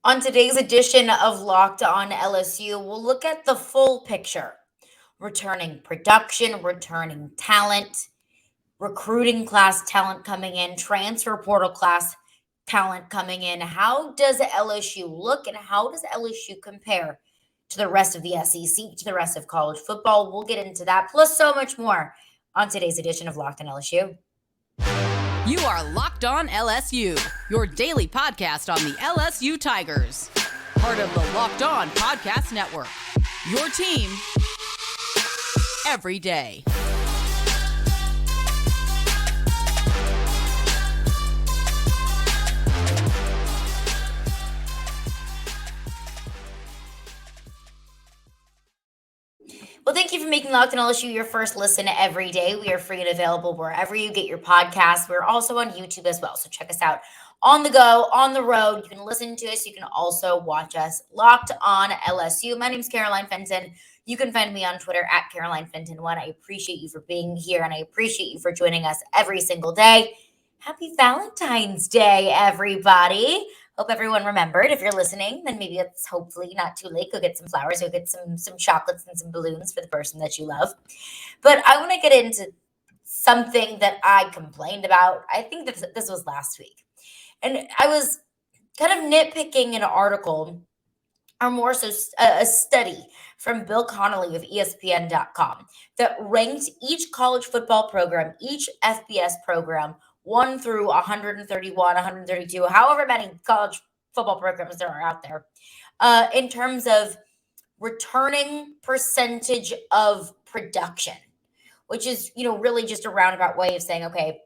On today's edition of Locked On LSU, we'll look at the full picture: returning production, returning talent, recruiting class talent coming in, transfer portal class talent coming in. How does LSU look and how does LSU compare to the rest of the SEC, to the rest of college football? We'll get into that, plus so much more on today's edition of Locked On LSU. You are Locked On LSU, your daily podcast on the LSU Tigers. Part of the Locked On Podcast Network, your team every day. Well, thank you for making Locked On LSU your first listen every day. We are free and available wherever you get your podcasts. We're also on YouTube as well, so check us out on the go, on the road. You can listen to us. You can also watch us. Locked On LSU. My name is Caroline Fenton. You can find me on Twitter at CarolineFenton1. I appreciate you for being here, and I appreciate you for joining us every single day. Happy Valentine's Day, everybody. Hope everyone remembered. If you're listening, then maybe it's hopefully not too late. Go get some flowers. Go get some chocolates and some balloons for the person that you love. But I want to get into something that I complained about. I think that this was last week. And I was kind of nitpicking an article, or more so a study from Bill Connelly of ESPN.com that ranked each college football program, each FBS program, 1 through 131, 132, however many college football programs there are out there, in terms of returning percentage of production, which is, really just a roundabout way of saying, okay,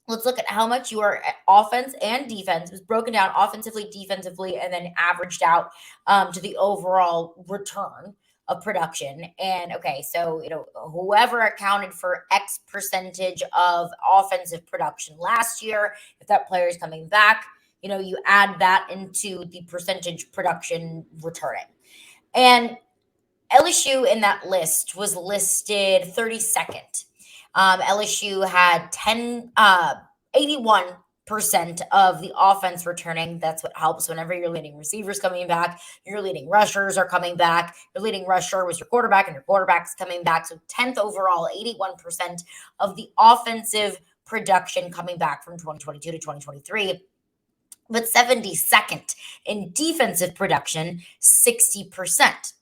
let's look at how much your offense and defense was broken down offensively, defensively, and then averaged out to the overall return of production. And okay, so whoever accounted for X percentage of offensive production last year, if that player is coming back, you add that into the percentage production returning. And LSU in that list was listed 32nd. LSU had 81% of the offense returning. That's what helps whenever you're leading receivers coming back, your leading rushers are coming back. Your leading rusher was your quarterback, and your quarterback's coming back. So 10th overall, 81% of the offensive production coming back from 2022 to 2023. But 72nd in defensive production, 60%.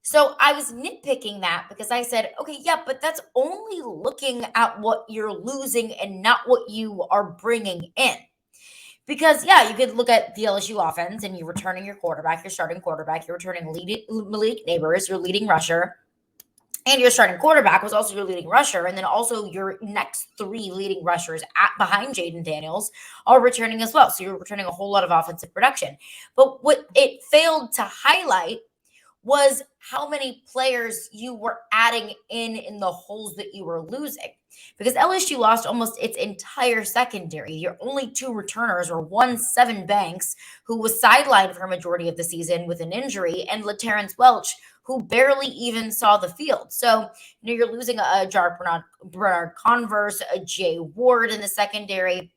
So I was nitpicking that because I said, okay, yeah, but that's only looking at what you're losing and not what you are bringing in. Because, yeah, you could look at the LSU offense and you're returning your quarterback, your starting quarterback, you're returning Malik Neighbors, your leading rusher, and your starting quarterback was also your leading rusher. And then also your next 3 leading rushers behind Jaden Daniels are returning as well. So you're returning a whole lot of offensive production. But what it failed to highlight was how many players you were adding in the holes that you were losing. Because LSU lost almost its entire secondary. Your only 2 returners were one, Seven Banks, who was sidelined for a majority of the season with an injury, and LaTerrence Welch, who barely even saw the field. So you're losing a Bernard Converse, a Jay Ward in the secondary,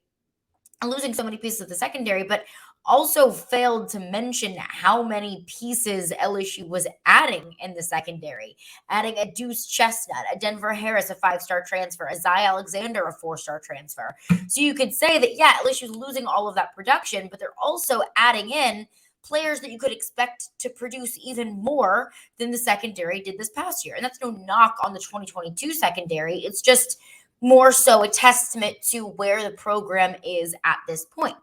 and losing so many pieces of the secondary, but also failed to mention how many pieces LSU was adding in the secondary, adding a Deuce Chestnut, a Denver Harris, a 5-star transfer, a Zy Alexander, a 4-star transfer. So you could say that, yeah, LSU's losing all of that production, but they're also adding in players that you could expect to produce even more than the secondary did this past year. And that's no knock on the 2022 secondary. It's just more so a testament to where the program is at this point.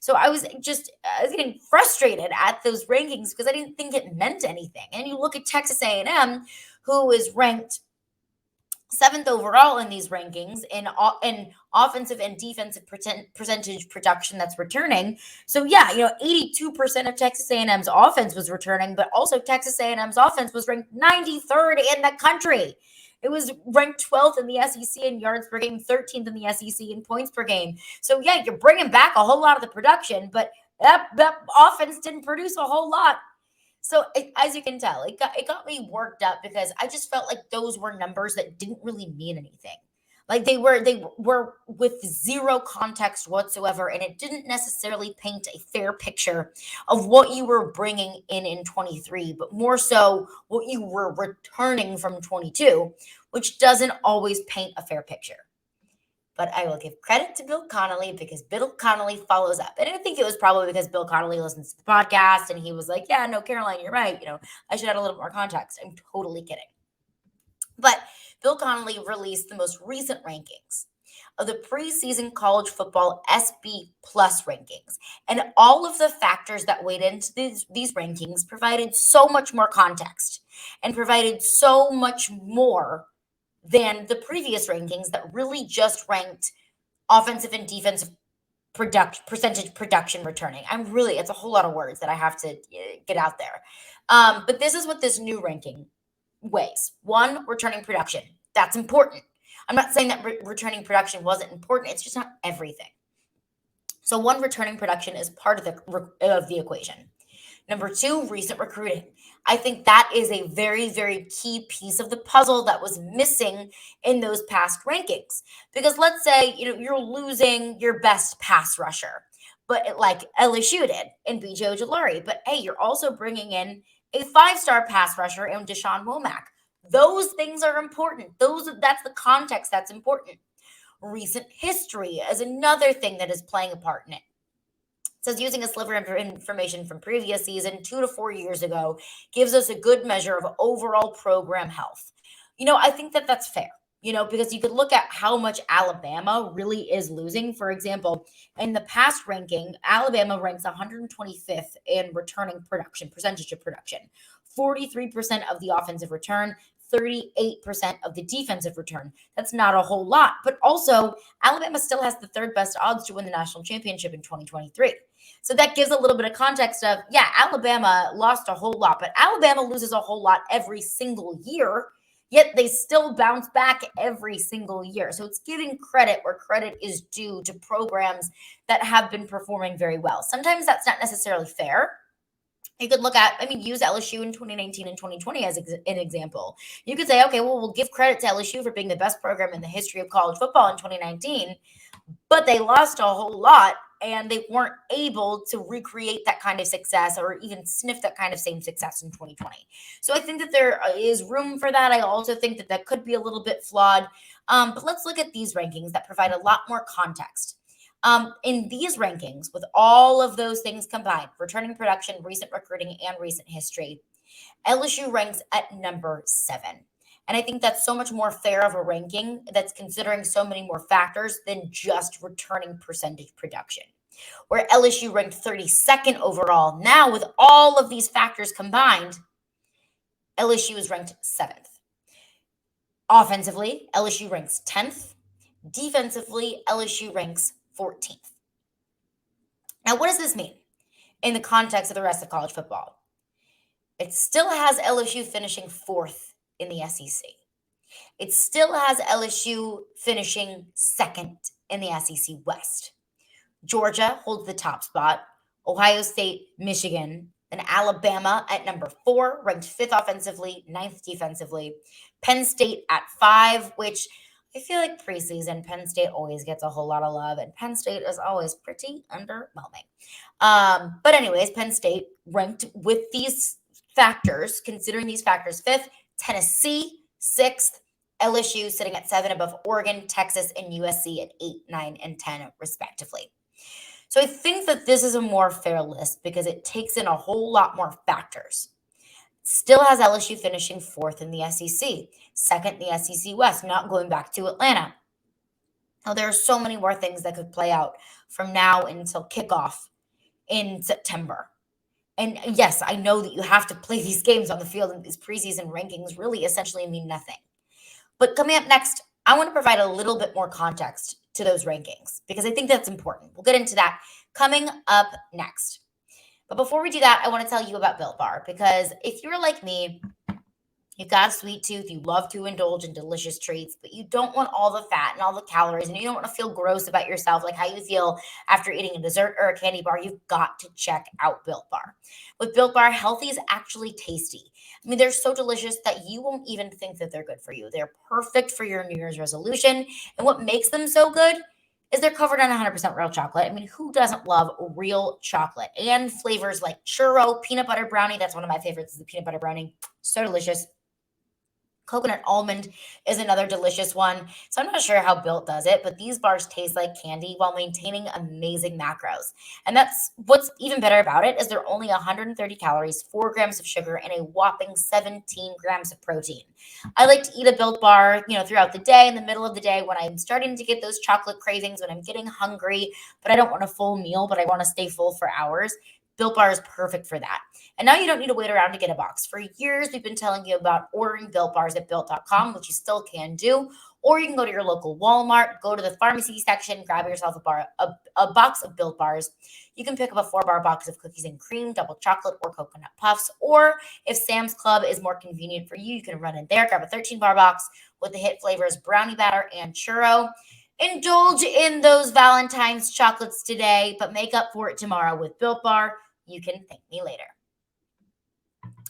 So I was getting frustrated at those rankings because I didn't think it meant anything. And you look at Texas A&M, who is ranked 7th overall in these rankings in offensive and defensive percentage production that's returning. So yeah, 82% of Texas A&M's offense was returning, but also Texas A&M's offense was ranked 93rd in the country. It was ranked 12th in the SEC in yards per game, 13th in the SEC in points per game. So, yeah, you're bringing back a whole lot of the production, but that offense didn't produce a whole lot. So, as you can tell, it got me worked up because I just felt like those were numbers that didn't really mean anything. Like they were with zero context whatsoever, and it didn't necessarily paint a fair picture of what you were bringing in 23, but more so what you were returning from 22, which doesn't always paint a fair picture. But I will give credit to Bill Connelly because Bill Connelly follows up. And I think it was probably because Bill Connelly listens to the podcast and he was like, yeah, no, Caroline, you're right. I should add a little more context. I'm totally kidding. But Bill Connelly released the most recent rankings of the preseason college football SB Plus rankings. And all of the factors that weighed into these rankings provided so much more context and provided so much more than the previous rankings that really just ranked offensive and defensive percentage production returning. It's a whole lot of words that I have to get out there. But this is what this new ranking weighs. 1, returning production. That's important. I'm not saying that returning production wasn't important. It's just not everything. So 1, returning production is part of the equation. Number 2, recent recruiting. I think that is a very, very key piece of the puzzle that was missing in those past rankings. Because let's say, you're losing your best pass rusher, but like LSU did in B.J. Ojulari. But hey, you're also bringing in a 5-star pass rusher in Deshaun Womack. Those things are important. That's the context that's important. Recent history is another thing that is playing a part in it. Says using a sliver of information from previous season, 2 to 4 years ago, gives us a good measure of overall program health. I think that that's fair, because you could look at how much Alabama really is losing. For example, in the past ranking, Alabama ranks 125th in returning production, percentage of production, 43% of the offensive return, 38% of the defensive return. That's not a whole lot, but also Alabama still has the 3rd best odds to win the national championship in 2023. So that gives a little bit of context of, yeah, Alabama lost a whole lot, but Alabama loses a whole lot every single year, yet they still bounce back every single year. So it's giving credit where credit is due to programs that have been performing very well. Sometimes that's not necessarily fair. You could look at, use LSU in 2019 and 2020 as an example. You could say, okay, well, we'll give credit to LSU for being the best program in the history of college football in 2019, but they lost a whole lot and they weren't able to recreate that kind of success or even sniff that kind of same success in 2020. So I think that there is room for that. I also think that that could be a little bit flawed. But let's look at these rankings that provide a lot more context. In these rankings, with all of those things combined, returning production, recent recruiting, and recent history, LSU ranks at number 7. And I think that's so much more fair of a ranking that's considering so many more factors than just returning percentage production. Where LSU ranked 32nd overall, now with all of these factors combined, LSU is ranked 7th. Offensively, LSU ranks 10th. Defensively, LSU ranks 14th. Now, what does this mean in the context of the rest of college football? It still has LSU finishing 4th in the SEC. It still has LSU finishing 2nd in the SEC West. Georgia holds the top spot. Ohio State, Michigan, and Alabama at number 4, ranked 5th offensively, 9th defensively. Penn State at 5, which I feel like preseason, Penn State always gets a whole lot of love, and Penn State is always pretty underwhelming. But anyways, Penn State ranked with these factors, considering these factors, 5th, Tennessee, 6th, LSU sitting at 7 above Oregon, Texas, and USC at 8, 9, and 10, respectively. So I think that this is a more fair list because it takes in a whole lot more factors. Still has LSU finishing 4th in the SEC, 2nd in the SEC West, not going back to Atlanta. Now, there are so many more things that could play out from now until kickoff in September. And yes, I know that you have to play these games on the field, and these preseason rankings really essentially mean nothing. But coming up next, I want to provide a little bit more context to those rankings because I think that's important. We'll get into that coming up next. But before we do that, I want to tell you about Built Bar because if you're like me, You've got a sweet tooth, you love to indulge in delicious treats, but you don't want all the fat and all the calories, and you don't want to feel gross about yourself, like how you feel after eating a dessert or a candy bar. You've got to check out Built Bar. With Built Bar, healthy is actually tasty. I mean, they're so delicious that you won't even think that they're good for you. They're perfect for your New Year's resolution. And what makes them so good is they're covered in 100% real chocolate. I mean, who doesn't love real chocolate? And flavors like churro, peanut butter brownie. That's one of my favorites, is the peanut butter brownie. So delicious. Coconut almond is another delicious one. So I'm not sure how Built does it, but these bars taste like candy while maintaining amazing macros. And that's what's even better about it, is they're only 130 calories, 4 grams of sugar, and a whopping 17 grams of protein. I like to eat a Built bar, throughout the day, in the middle of the day, when I'm starting to get those chocolate cravings, when I'm getting hungry, but I don't want a full meal, but I want to stay full for hours. Built Bar is perfect for that. And now you don't need to wait around to get a box. For years, we've been telling you about ordering Built Bars at Built.com, which you still can do. Or you can go to your local Walmart, go to the pharmacy section, grab yourself a box of Built Bars. You can pick up a 4-bar box of cookies and cream, double chocolate, or coconut puffs. Or if Sam's Club is more convenient for you, you can run in there, grab a 13-bar box with the hit flavors brownie batter and churro. Indulge in those Valentine's chocolates today, but make up for it tomorrow with Built Bar. You can thank me later.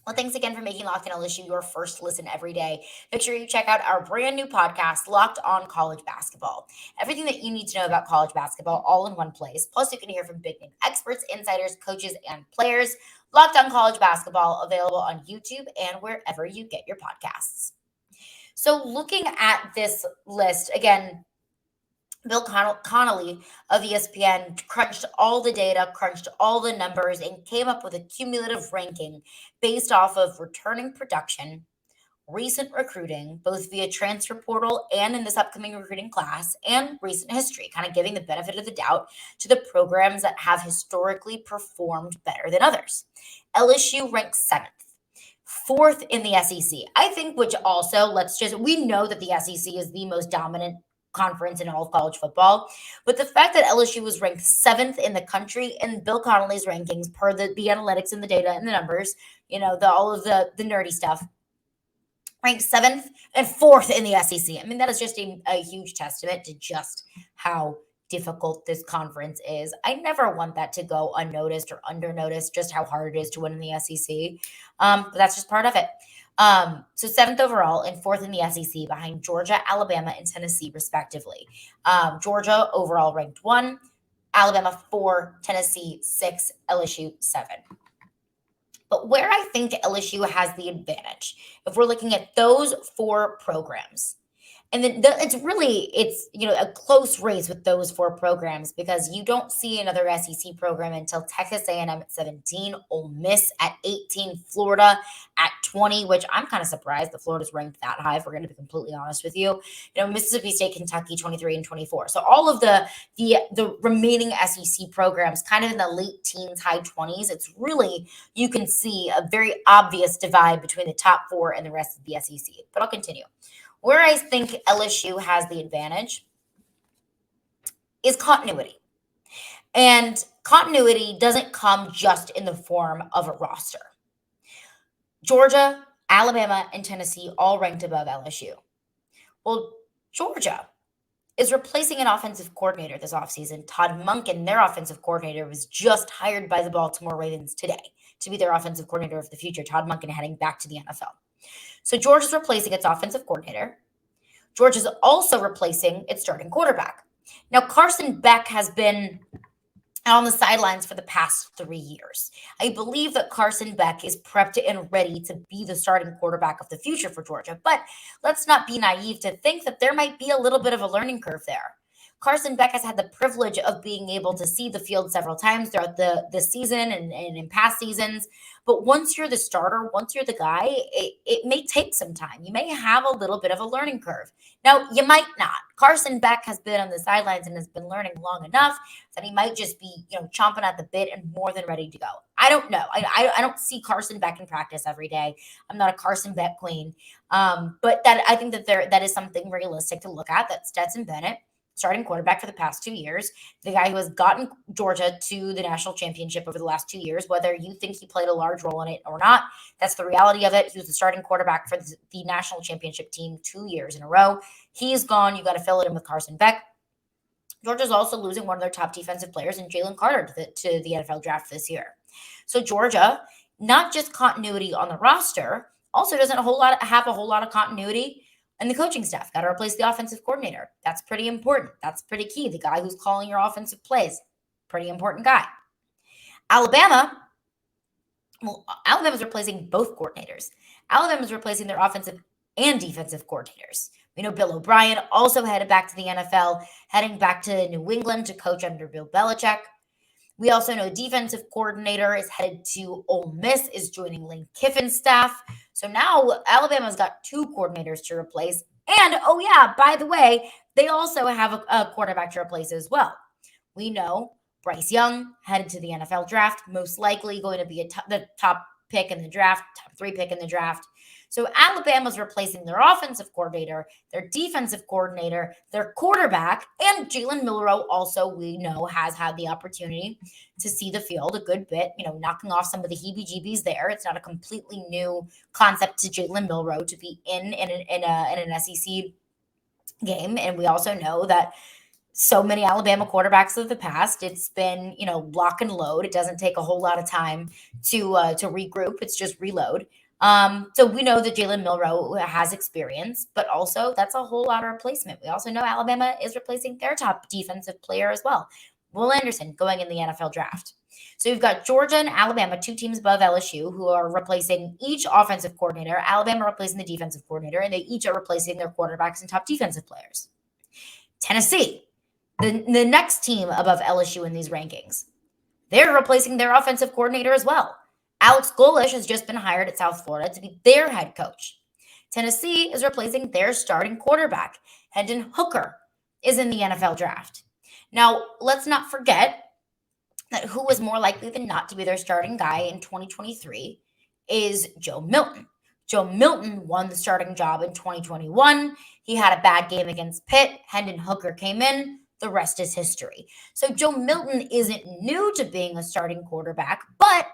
Well, thanks again for making Locked On LSU your first listen every day. Make sure you check out our brand new podcast, Locked On College Basketball. Everything that you need to know about college basketball all in one place. Plus, you can hear from big name experts, insiders, coaches, and players. Locked On College Basketball, available on YouTube and wherever you get your podcasts. So looking at this list, again, Bill Connelly of ESPN crunched all the data, crunched all the numbers, and came up with a cumulative ranking based off of returning production, recent recruiting, both via transfer portal and in this upcoming recruiting class, and recent history, kind of giving the benefit of the doubt to the programs that have historically performed better than others. LSU ranks 7th. 4th in the SEC. I think, which also, we know that the SEC is the most dominant conference in all of college football, but the fact that LSU was ranked 7th in the country in Bill Connelly's rankings, per the analytics and the data and the numbers, all of the nerdy stuff, ranked 7th and 4th in the SEC. I mean, that is just a huge testament to just how difficult this conference is. I never want that to go unnoticed or undernoticed, just how hard it is to win in the SEC. But that's just part of it. So 7th overall and 4th in the SEC, behind Georgia, Alabama, and Tennessee, respectively. Georgia overall ranked 1, Alabama 4, Tennessee 6, LSU 7. But where I think LSU has the advantage, if we're looking at those 4 programs, and then it's a close race with those 4 programs, because you don't see another SEC program until Texas A&M at 17, Ole Miss at 18, Florida at 20, which I'm kind of surprised that Florida's ranked that high, if we're going to be completely honest with you. Mississippi State, Kentucky, 23 and 24. So all of the remaining SEC programs kind of in the late teens, high 20s. It's really, you can see a very obvious divide between the top 4 and the rest of the SEC. But I'll continue. Where I think LSU has the advantage is continuity. And continuity doesn't come just in the form of a roster. Georgia, Alabama, and Tennessee all ranked above LSU. Well, Georgia is replacing an offensive coordinator this offseason. Todd Monken, their offensive coordinator, was just hired by the Baltimore Ravens today to be their offensive coordinator of the future. Todd Monken heading back to the NFL. So Georgia's replacing its offensive coordinator. Georgia's also replacing its starting quarterback. Now, Carson Beck has been on the sidelines for the past 3 years. I believe that Carson Beck is prepped and ready to be the starting quarterback of the future for Georgia. But let's not be naive to think that there might be a little bit of a learning curve there. Carson Beck has had the privilege of being able to see the field several times throughout the season and in past seasons. But once you're the starter, once you're the guy, it may take some time. You may have a little bit of a learning curve. Now, you might not. Carson Beck has been on the sidelines and has been learning long enough that he might just be, chomping at the bit and more than ready to go. I don't know. I don't see Carson Beck in practice every day. I'm not a Carson Beck queen. But I think that is something realistic to look at. That's Stetson Bennett. starting quarterback for the past 2 years, the guy who has gotten Georgia to the national championship over the last 2 years, whether you think he played a large role in it or not. That's the reality of it. He was the starting quarterback for the national championship team 2 years in a row. He's gone. You got to fill it in with Carson Beck. Georgia's also losing one of their top defensive players in Jalen Carter to the NFL draft this year. So Georgia, not just continuity on the roster, also doesn't have a whole lot of continuity in the coaching staff. Got to replace the offensive coordinator. That's pretty important. That's pretty key. The guy who's calling your offensive plays, pretty important guy. Alabama's replacing both coordinators. Alabama's replacing their offensive and defensive coordinators. We know Bill O'Brien also headed back to the NFL, heading back to New England to coach under Bill Belichick. We also know defensive coordinator is headed to Ole Miss, is joining Lane Kiffin's staff. So now Alabama's got 2 coordinators to replace. And, oh yeah, by the way, they also have a quarterback to replace as well. We know Bryce Young headed to the NFL draft, most likely going to be the top pick in the draft, top 3 pick in the draft. So Alabama's replacing their offensive coordinator, their defensive coordinator, their quarterback, and Jalen Milroe also, we know, has had the opportunity to see the field a good bit, knocking off some of the heebie-jeebies there. It's not a completely new concept to Jalen Milroe to be in an SEC game. And we also know that so many Alabama quarterbacks of the past, it's been, lock and load. It doesn't take a whole lot of time to regroup. It's just reload. So we know that Jalen Milroe has experience, but also that's a whole lot of replacement. We also know Alabama is replacing their top defensive player as well, Will Anderson, going in the NFL draft. So you've got Georgia and Alabama, 2 teams above LSU, who are replacing each offensive coordinator, Alabama replacing the defensive coordinator, and they each are replacing their quarterbacks and top defensive players. Tennessee, the next team above LSU in these rankings, they're replacing their offensive coordinator as well. Alex Golesh has just been hired at South Florida to be their head coach. Tennessee is replacing their starting quarterback. Hendon Hooker is in the NFL draft. Now, let's not forget that who was more likely than not to be their starting guy in 2023 is Joe Milton. Joe Milton won the starting job in 2021. He had a bad game against Pitt. Hendon Hooker came in. The rest is history. So Joe Milton isn't new to being a starting quarterback, but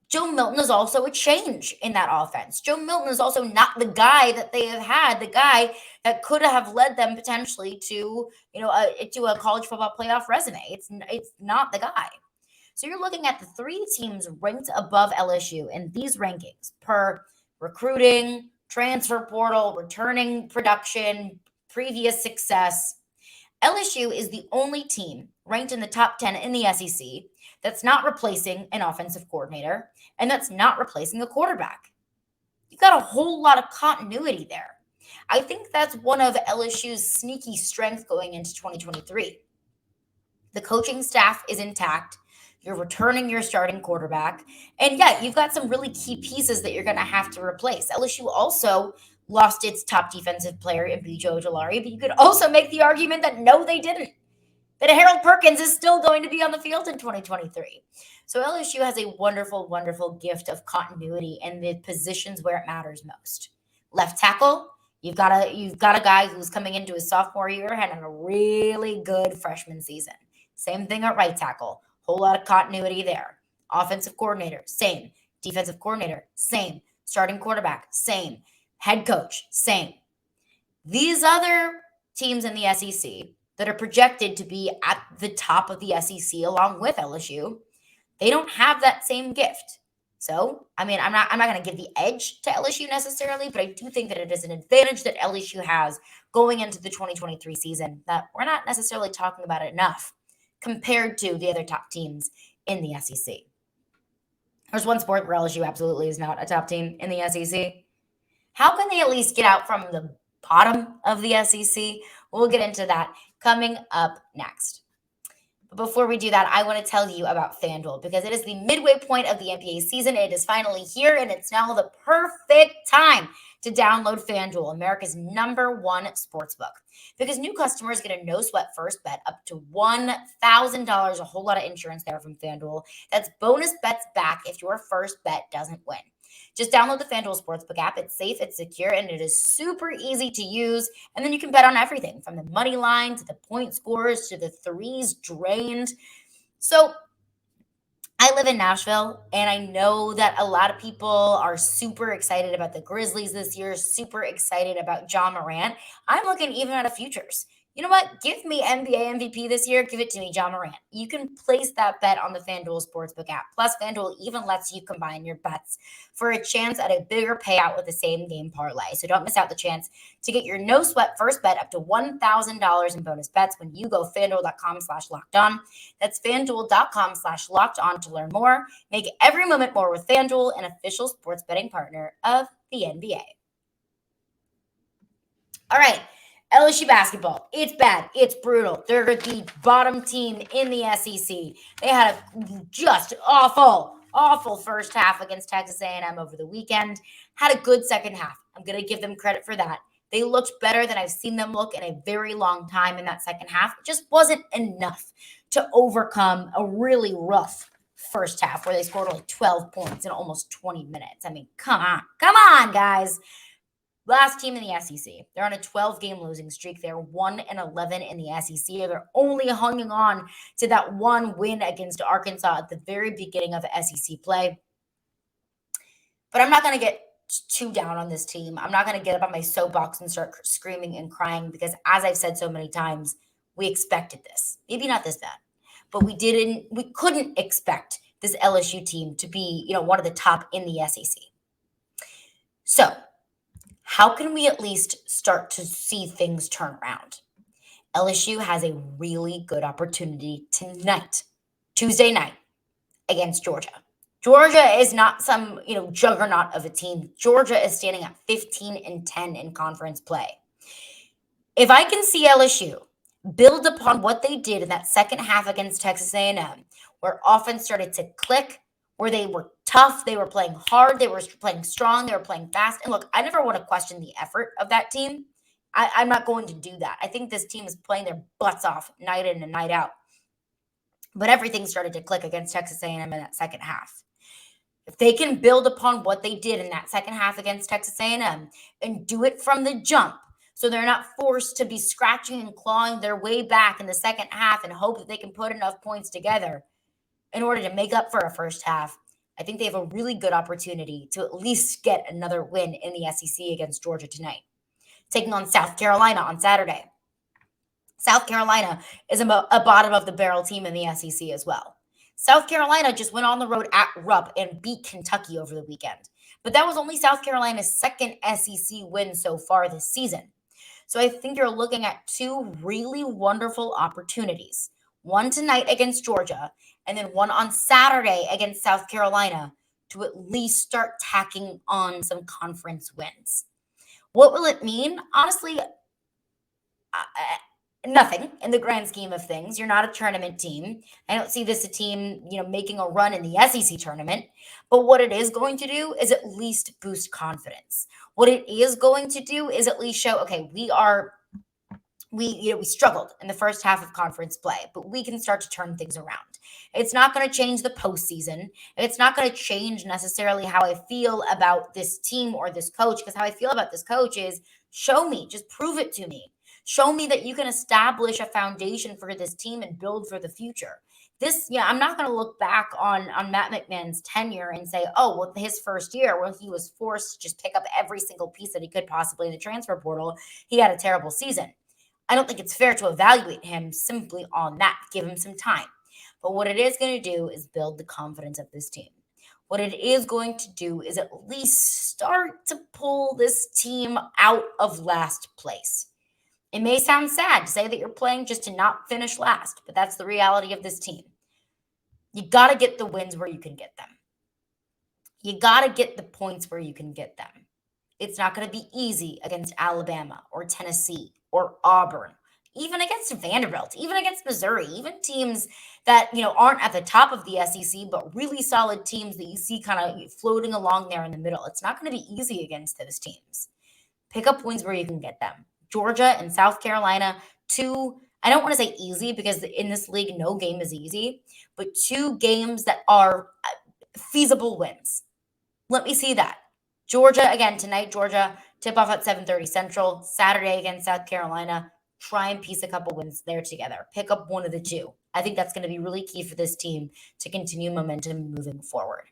Joe Milton is also a change in that offense. Joe Milton is also not the guy that they have had, the guy that could have led them potentially to a college football playoff resume. It's not the guy. So you're looking at the 3 teams ranked above LSU in these rankings per recruiting, transfer portal, returning production, previous success. LSU is the only team ranked in the top 10 in the SEC that's not replacing an offensive coordinator and that's not replacing a quarterback. You got a whole lot of continuity there. I think that's one of LSU's sneaky strength going into 2023. The coaching staff is intact. You're returning your starting quarterback. And yeah, you've got some really key pieces that you're going to have to replace. LSU also lost its top defensive player in Bijo Ojulari, but you could also make the argument that no, they didn't. That Harold Perkins is still going to be on the field in 2023. So LSU has a wonderful, wonderful gift of continuity in the positions where it matters most. Left tackle, you've got a guy who's coming into his sophomore year and had a really good freshman season. Same thing at right tackle. Whole lot of continuity there. Offensive coordinator, same. Defensive coordinator, same. Starting quarterback, same. Head coach, same. These other teams in the SEC that are projected to be at the top of the SEC along with LSU, they don't have that same gift. So, I'm not going to give the edge to LSU necessarily, but I do think that it is an advantage that LSU has going into the 2023 season that we're not necessarily talking about it enough compared to the other top teams in the SEC. There's one sport where LSU absolutely is not a top team in the SEC. How can they at least get out from the bottom of the SEC? We'll get into that coming up next. But before we do that, I want to tell you about FanDuel because it is the midway point of the NBA season. It is finally here, and it's now the perfect time to download FanDuel, America's #1 sportsbook. Because new customers get a no-sweat first bet up to $1,000, a whole lot of insurance there from FanDuel. That's bonus bets back if your first bet doesn't win. Just download the FanDuel Sportsbook app. It's safe, it's secure, and it is super easy to use. And then you can bet on everything from the money line to the point scores to the threes drained. So I live in Nashville, and I know that a lot of people are super excited about the Grizzlies this year, super excited about Ja Morant. I'm looking even at a futures. You know what? Give me NBA MVP this year. Give it to me, Ja Morant. You can place that bet on the FanDuel Sportsbook app. Plus, FanDuel even lets you combine your bets for a chance at a bigger payout with the same game parlay. So don't miss out the chance to get your no sweat first bet up to $1,000 in bonus bets when you go FanDuel.com/lockedon. That's FanDuel.com/lockedon to learn more. Make every moment more with FanDuel, an official sports betting partner of the NBA. All right. LSU basketball, it's bad. It's brutal. They're the bottom team in the SEC. They had a just awful first half against Texas A&M over the weekend. Had a good second half. I'm going to give them credit for that. They looked better than I've seen them look in a very long time in that second half. It just wasn't enough to overcome a really rough first half where they scored only 12 points in almost 20 minutes. I mean, come on, guys. Last team in the SEC. They're on a 12-game losing streak. They're 1-11 in the SEC. They're only hanging on to that one win against Arkansas at the very beginning of SEC play. But I'm not going to get too down on this team. I'm not going to get up on my soapbox and start screaming and crying because, as I've said so many times, we expected this. Maybe not this bad, but we couldn't expect this LSU team to be, one of the top in the SEC. So, how can we at least start to see things turn around? LSU has a really good opportunity tonight, Tuesday night, against Georgia. Georgia is not some, juggernaut of a team. Georgia is standing at 15-10 in conference play. If I can see LSU build upon what they did in that second half against Texas A&M, where offense started to click, where they were tough, they were playing hard, they were playing strong, they were playing fast. And look, I never want to question the effort of that team. I'm not going to do that. I think this team is playing their butts off night in and night out. But everything started to click against Texas A&M in that second half. If they can build upon what they did in that second half against Texas A&M and do it from the jump, so they're not forced to be scratching and clawing their way back in the second half and hope that they can put enough points together in order to make up for a first half, I think they have a really good opportunity to at least get another win in the SEC against Georgia tonight. Taking on South Carolina on Saturday. South Carolina is a bottom of the barrel team in the SEC as well. South Carolina just went on the road at Rupp and beat Kentucky over the weekend. But that was only South Carolina's second SEC win so far this season. So I think you're looking at two really wonderful opportunities. One tonight against Georgia, and then one on Saturday against South Carolina to at least start tacking on some conference wins. What will it mean? Honestly, nothing in the grand scheme of things. You're not a tournament team. I don't see this a team, making a run in the SEC tournament. But what it is going to do is at least boost confidence. What it is going to do is at least show, okay, we struggled in the first half of conference play, but we can start to turn things around. It's not going to change the postseason. It's not going to change necessarily how I feel about this team or this coach, because how I feel about this coach is show me, just prove it to me. Show me that you can establish a foundation for this team and build for the future. I'm not going to look back on Matt McMahon's tenure and say, his first year when he was forced to just pick up every single piece that he could possibly in the transfer portal, he had a terrible season. I don't think it's fair to evaluate him simply on that. Give him some time. But what it is going to do is build the confidence of this team. What it is going to do is at least start to pull this team out of last place. It may sound sad to say that you're playing just to not finish last, but that's the reality of this team. You got to get the wins where you can get them. You got to get the points where you can get them. It's not going to be easy against Alabama or Tennessee or Auburn, even against Vanderbilt, even against Missouri, even teams that, aren't at the top of the SEC, but really solid teams that you see kind of floating along there in the middle. It's not going to be easy against those teams. Pick up wins where you can get them. Georgia and South Carolina, I don't want to say easy because in this league, no game is easy, but two games that are feasible wins. Let me see that. Georgia, again, tonight, Georgia, tip-off at 7:30 Central. Saturday against South Carolina. Try and piece a couple wins there together. Pick up one of the two. I think that's going to be really key for this team to continue momentum moving forward.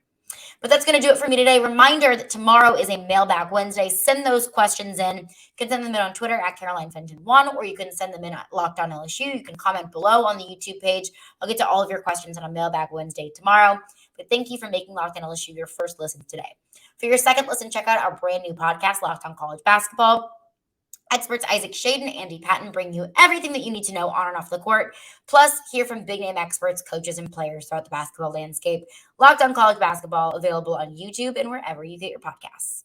But that's going to do it for me today. Reminder that tomorrow is a Mailbag Wednesday. Send those questions in. You can send them in on Twitter at CarolineFenton1, or you can send them in at Locked On LSU. You can comment below on the YouTube page. I'll get to all of your questions on a Mailbag Wednesday tomorrow. But thank you for making Locked On LSU your first listen today. For your second listen, check out our brand new podcast, Locked On College Basketball. Experts Isaac Shaden and Andy Patton bring you everything that you need to know on and off the court. Plus, hear from big-name experts, coaches, and players throughout the basketball landscape. Locked On College Basketball, available on YouTube and wherever you get your podcasts.